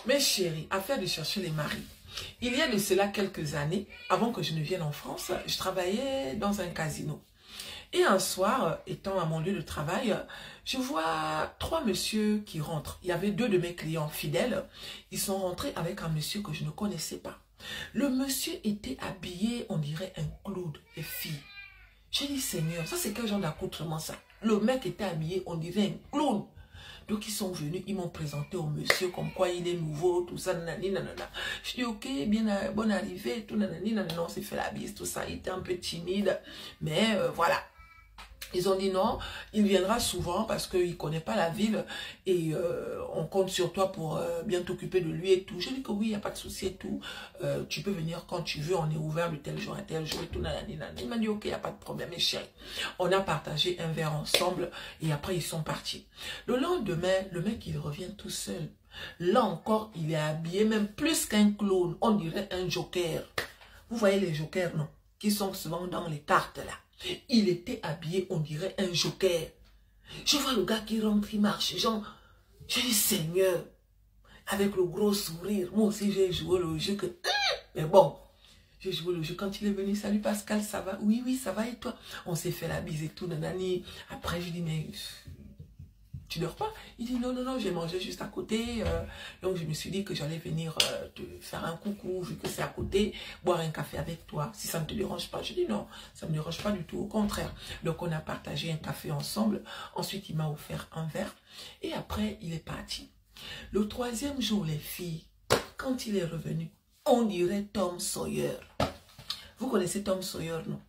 Mes chéris, affaire de chercher les maris. Il y a de cela quelques années, avant que je ne vienne en France, je travaillais dans un casino. Et un soir, étant à mon lieu de travail, je vois 3 messieurs qui rentrent. Il y avait 2 de mes clients fidèles. Ils sont rentrés avec un monsieur que je ne connaissais pas. Le monsieur était habillé, on dirait un clown, les filles. J'ai dit, Seigneur, ça c'est quel genre d'accoutrement ça? Le mec était habillé, on dirait un clown. Donc ils sont venus, ils m'ont présenté au monsieur comme quoi il est nouveau, tout ça, nanani, nanana. Je dis ok, bien, bonne arrivée, tout nanani, nanana, on s'est fait la bise, tout ça. Il était un peu timide, mais voilà. Ils ont dit non, il viendra souvent parce qu'il ne connaît pas la ville et on compte sur toi pour bien t'occuper de lui et tout. Je dis que oui, il n'y a pas de souci et tout. Tu peux venir quand tu veux, on est ouvert de tel jour à tel jour et tout. Nanani, nanani. Il m'a dit ok, il n'y a pas de problème, mes chéris. On a partagé un verre ensemble et après ils sont partis. Le lendemain, le mec il revient tout seul. Là encore, il est habillé même plus qu'un clown. On dirait un joker. Vous voyez les jokers, non? Qui sont souvent dans les cartes là. Il était habillé, on dirait un joker. Je vois le gars qui rentre, il marche. Genre, je dis Seigneur, avec le gros sourire. Moi aussi, j'ai joué le jeu que... Mais bon, j'ai joué le jeu. Quand il est venu, salut Pascal, ça va? Oui, oui, ça va et toi? On s'est fait la bise et tout, nanani. Après, je dis, mais... Tu dors pas? Il dit non, non, non, j'ai mangé juste à côté. Donc je me suis dit que j'allais venir te faire un coucou, vu que c'est à côté, boire un café avec toi, si ça ne te dérange pas. Je dis non, ça ne me dérange pas du tout, au contraire. Donc on a partagé un café ensemble. Ensuite, il m'a offert un verre. Et après, il est parti. Le 3e jour, les filles, quand il est revenu, on dirait Tom Sawyer. Vous connaissez Tom Sawyer, non?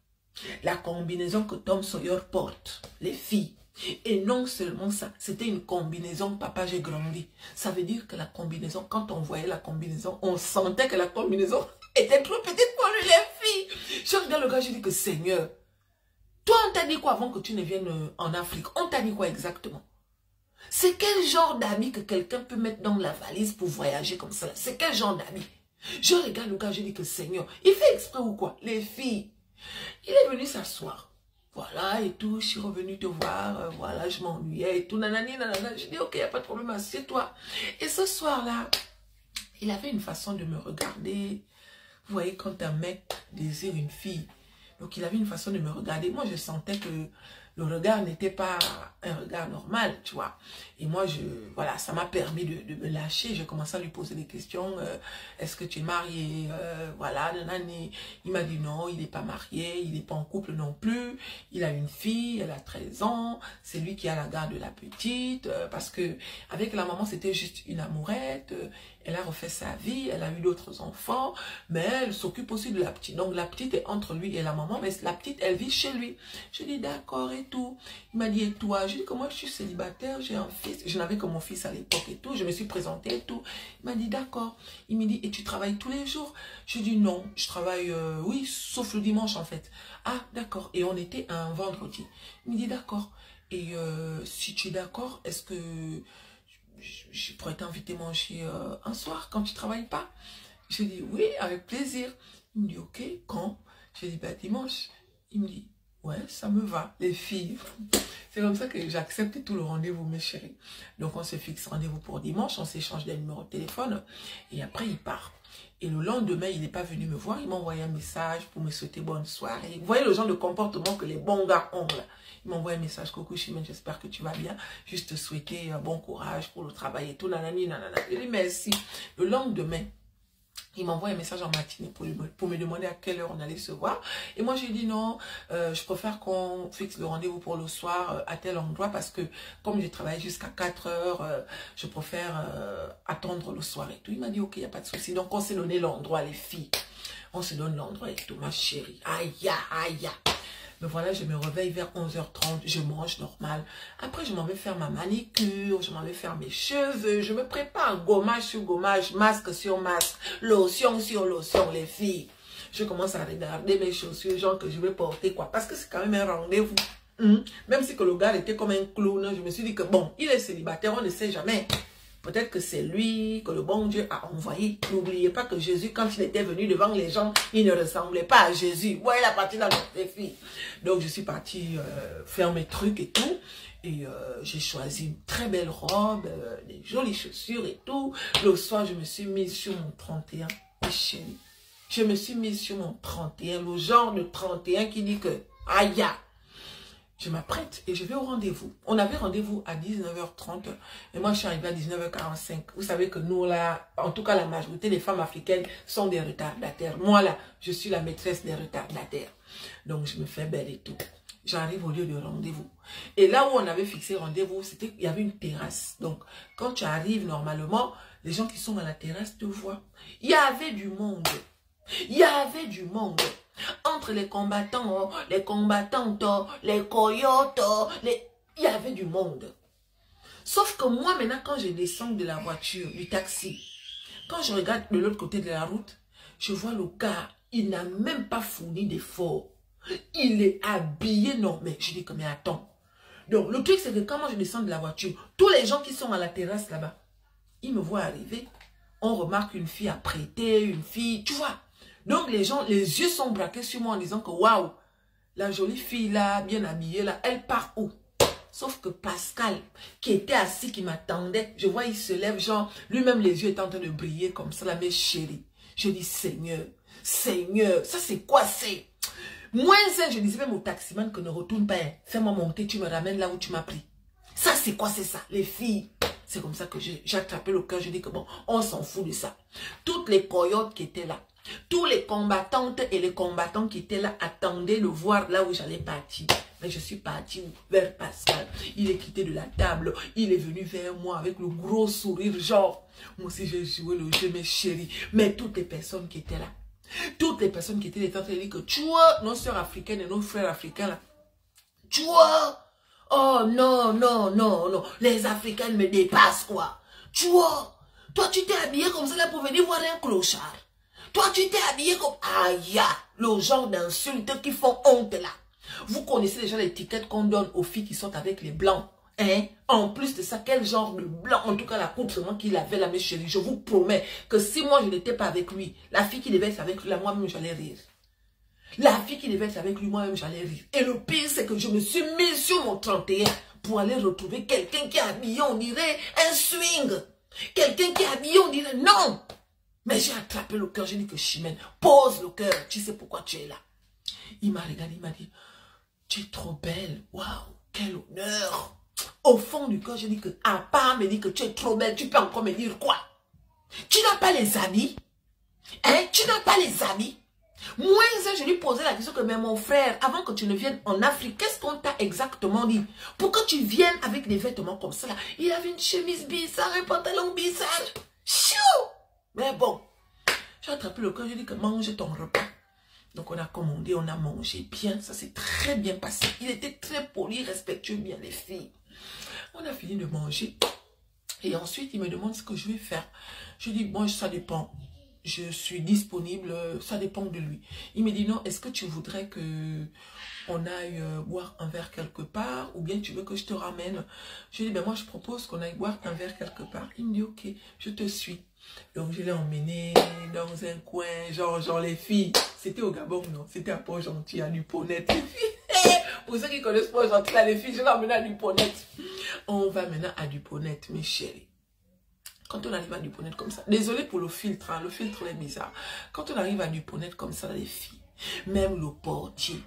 La combinaison que Tom Sawyer porte, les filles. Et non seulement ça, c'était une combinaison papa j'ai grandi. Ça veut dire que la combinaison, quand on voyait la combinaison, on sentait que la combinaison était trop petite pour lui, les filles. Je regarde le gars, je dis que Seigneur, toi on t'a dit quoi avant que tu ne viennes en Afrique? On t'a dit quoi exactement? C'est quel genre d'habit que quelqu'un peut mettre dans la valise pour voyager comme ça? C'est quel genre d'habit? Je regarde le gars, je dis que Seigneur, il fait exprès ou quoi? Les filles, il est venu s'asseoir. Voilà et tout, je suis revenu te voir, voilà, je m'ennuyais et tout, nanani, nanana. Je dis, ok, il n'y a pas de problème, assieds-toi. Et ce soir-là, il avait une façon de me regarder. Vous voyez, quand un mec désire une fille, donc il avait une façon de me regarder. Moi, je sentais que le regard n'était pas un regard normal, tu vois. Et moi, voilà, ça m'a permis de me lâcher. J'ai commencé à lui poser des questions. Est-ce que tu es marié? Voilà, nanani. Il m'a dit non, il n'est pas marié, il n'est pas en couple non plus. Il a une fille, elle a 13 ans. C'est lui qui a la garde de la petite. Parce que avec la maman, c'était juste une amourette. Elle a refait sa vie, elle a eu d'autres enfants, mais elle s'occupe aussi de la petite. Donc la petite est entre lui et la maman, mais la petite, elle vit chez lui. Je dis d'accord et tout. Il m'a dit et toi? Je dis que moi je suis célibataire, j'ai un fils. Je n'avais que mon fils à l'époque et tout. Je me suis présentée et tout. Il m'a dit d'accord. Il me dit et tu travailles tous les jours? Je dis non, je travaille, oui, sauf le dimanche en fait. Ah d'accord. Et on était un vendredi. Il me dit d'accord. Et si tu es d'accord, est-ce que je pourrais t'inviter manger un soir quand tu ne travailles pas? Je dis oui, avec plaisir. Il me dit ok, quand? Je dis bah dimanche. Il me dit ouais, ça me va, les filles. C'est comme ça que j'accepte tout le rendez-vous, mes chéris. Donc on se fixe rendez-vous pour dimanche, on s'échange des numéros de téléphone et après il part. Et le lendemain, il n'est pas venu me voir, il m'a envoyé un message pour me souhaiter bonne soirée. Vous voyez le genre de comportement que les bons gars ont là. Il m'a envoyé un message, coucou Chimène, j'espère que tu vas bien. Juste te souhaiter bon courage pour le travail et tout, nanani, nanana. Je lui dis merci. Le lendemain, il m'envoie un message en matinée pour me demander à quelle heure on allait se voir. Et moi, j'ai dit non, je préfère qu'on fixe le rendez-vous pour le soir à tel endroit parce que comme je travaille jusqu'à 4 heures, je préfère attendre le soir et tout. Il m'a dit ok, il n'y a pas de souci. Donc, on s'est donné l'endroit, les filles. On se donne l'endroit et tout, ma chérie. Aïe, aïe. Mais voilà, je me réveille vers 11h30, je mange normal. Après, je m'en vais faire ma manicure, je m'en vais faire mes cheveux, je me prépare gommage sur gommage, masque sur masque, lotion sur lotion, les filles. Je commence à regarder mes chaussures, genre que je vais porter quoi. Parce que c'est quand même un rendez-vous. Même si que le gars était comme un clown, je me suis dit que bon, il est célibataire, on ne sait jamais. Peut-être que c'est lui que le bon Dieu a envoyé. N'oubliez pas que Jésus, quand il était venu devant les gens, il ne ressemblait pas à Jésus. Vous voyez la partie dans les filles. Donc, je suis partie faire mes trucs et tout. Et j'ai choisi une très belle robe, des jolies chaussures et tout. Le soir, je me suis mise sur mon 31. Et chérie, je me suis mise sur mon 31. Le genre de 31 qui dit que, aïe, je m'apprête et je vais au rendez-vous. On avait rendez-vous à 19h30 et moi je suis arrivée à 19h45. Vous savez que nous là, en tout cas la majorité des femmes africaines sont des retardataires. Moi là, je suis la maîtresse des retardataires. Donc je me fais belle et tout. J'arrive au lieu de rendez-vous. Et là où on avait fixé rendez-vous, il y avait une terrasse. Donc quand tu arrives normalement, les gens qui sont à la terrasse te voient. Il y avait du monde. Il y avait du monde. Entre les combattants, les combattantes, les coyotes, il y avait du monde. Sauf que moi, maintenant, quand je descends de la voiture, du taxi, quand je regarde de l'autre côté de la route, je vois le gars, il n'a même pas fourni d'effort. Il est habillé, non, mais je dis que, mais attends. Donc, le truc, c'est que quand moi je descends de la voiture, tous les gens qui sont à la terrasse là-bas, ils me voient arriver. On remarque une fille apprêtée, une fille, tu vois. Donc, les gens, les yeux sont braqués sur moi en disant que, waouh, la jolie fille là, bien habillée là, elle part où? Sauf que Pascal, qui était assis, qui m'attendait, je vois, il se lève, genre, lui-même, les yeux étaient en train de briller comme ça, la mes chérie. Je dis, Seigneur, Seigneur, ça c'est quoi c'est? Moins un, je disais même au taximan que ne retourne pas, hein. Fais-moi monter, tu me ramènes là où tu m'as pris. Ça c'est quoi, c'est ça? Les filles. C'est comme ça que j'ai attrapé le cœur, je dis que bon, on s'en fout de ça. Toutes les coyotes qui étaient là, tous les combattantes et les combattants qui étaient là attendaient de voir là où j'allais partir. Mais je suis partie vers Pascal. Il est quitté de la table. Il est venu vers moi avec le gros sourire. Genre, moi aussi j'ai joué le jeu, mes chéris. Mais toutes les personnes qui étaient là, toutes les personnes qui étaient en train de dire que tu vois, nos soeurs africaines et nos frères africains là, tu vois, oh non, non, non, non, les Africaines me dépassent quoi. Tu vois, toi tu t'es habillé comme ça là pour venir voir un clochard. Toi, tu t'es habillé comme... Aïe, le genre d'insultes qui font honte là. Vous connaissez déjà l'étiquette qu'on donne aux filles qui sont avec les blancs. Hein? En plus de ça, quel genre de blanc, en tout cas l'accoutrement qu'il avait là, mes chéris. Je vous promets que si moi je n'étais pas avec lui, la fille qui devait être avec lui, là, moi-même j'allais rire. La fille qui devait être avec lui, moi-même j'allais rire. Et le pire, c'est que je me suis mis sur mon 31 pour aller retrouver quelqu'un qui est habillé, on dirait un swing. Quelqu'un qui est habillé, on dirait non. Mais j'ai attrapé le cœur, j'ai dit que Chimène, pose le cœur, tu sais pourquoi tu es là. Il m'a regardé, il m'a dit, tu es trop belle, waouh, quel honneur. Au fond du cœur, j'ai dit que, à part me dire que tu es trop belle, tu peux encore me dire quoi? Tu n'as pas les amis? Hein, tu n'as pas les amis? Moi, je lui posais la question que, mais mon frère, avant que tu ne viennes en Afrique, qu'est-ce qu'on t'a exactement dit? Pour que tu viennes avec des vêtements comme ça là, il avait une chemise bizarre, un pantalon bizarre. Chou! Mais bon, j'ai attrapé le cœur, j'ai dit que mange ton repas. Donc on a commandé, on a mangé bien, ça s'est très bien passé. Il était très poli, respectueux, bien les filles. On a fini de manger. Et ensuite, il me demande ce que je vais faire. Je dis, bon, ça dépend. Je suis disponible, ça dépend de lui. Il me dit, non, est-ce que tu voudrais que on aille boire un verre quelque part ou bien tu veux que je te ramène? Je dis, ben moi, je propose qu'on aille boire un verre quelque part. Il me dit, ok, je te suis. Donc, je l'ai emmené dans un coin, genre les filles. C'était au Gabon, non? C'était à Port-Gentil, à Dupont-Net. Pour ceux qui connaissent Port-Gentil, là, les filles, je l'ai emmené à Dupont-Net. On va maintenant à Dupont-Net, mes chéris. Quand on arrive à Dupont-Net comme ça, désolé pour le filtre, hein, le filtre est bizarre. Quand on arrive à Dupont-Net comme ça, les filles, même le portier,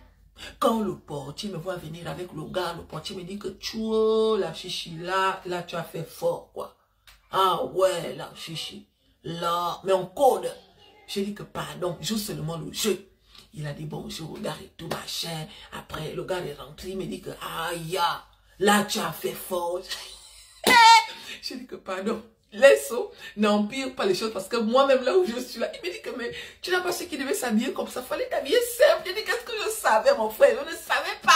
quand le portier me voit venir avec le gars, le portier me dit que tu vois, la chichi, là tu as fait fort, quoi. Ah ouais, la chichi, là, mais en code. J'ai dit que pardon, joue seulement le jeu. Il a dit bonjour, le gars et tout, machin. Après, le gars est rentré, il me dit que, ah ya, là tu as fait fort. J'ai dit que pardon. Laisse, n'empire pas les choses parce que moi-même là où je suis là, il me dit que mais tu n'as pas su qu'il devait s'habiller comme ça, fallait t'habiller simple. Je dis qu'est-ce que je savais mon frère, je ne savais pas.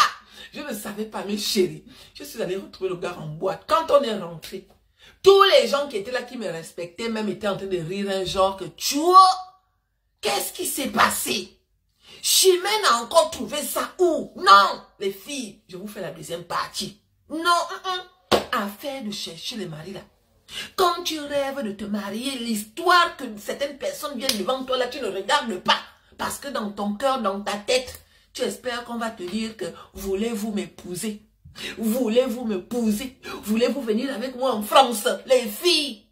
Je ne savais pas mes chéris. Je suis allée retrouver le gars en boîte. Quand on est rentré, tous les gens qui étaient là, qui me respectaient, même étaient en train de rire un genre que tu vois, qu'est-ce qui s'est passé? Chimène a encore trouvé ça où? Non, les filles, je vous fais la deuxième partie. Non, affaire de chercher les maris là. Quand tu rêves de te marier, l'histoire que certaines personnes viennent devant toi, là, tu ne regardes pas. Parce que dans ton cœur, dans ta tête, tu espères qu'on va te dire que voulez-vous m'épouser? Voulez-vous m'épouser? Voulez-vous venir avec moi en France? Les filles,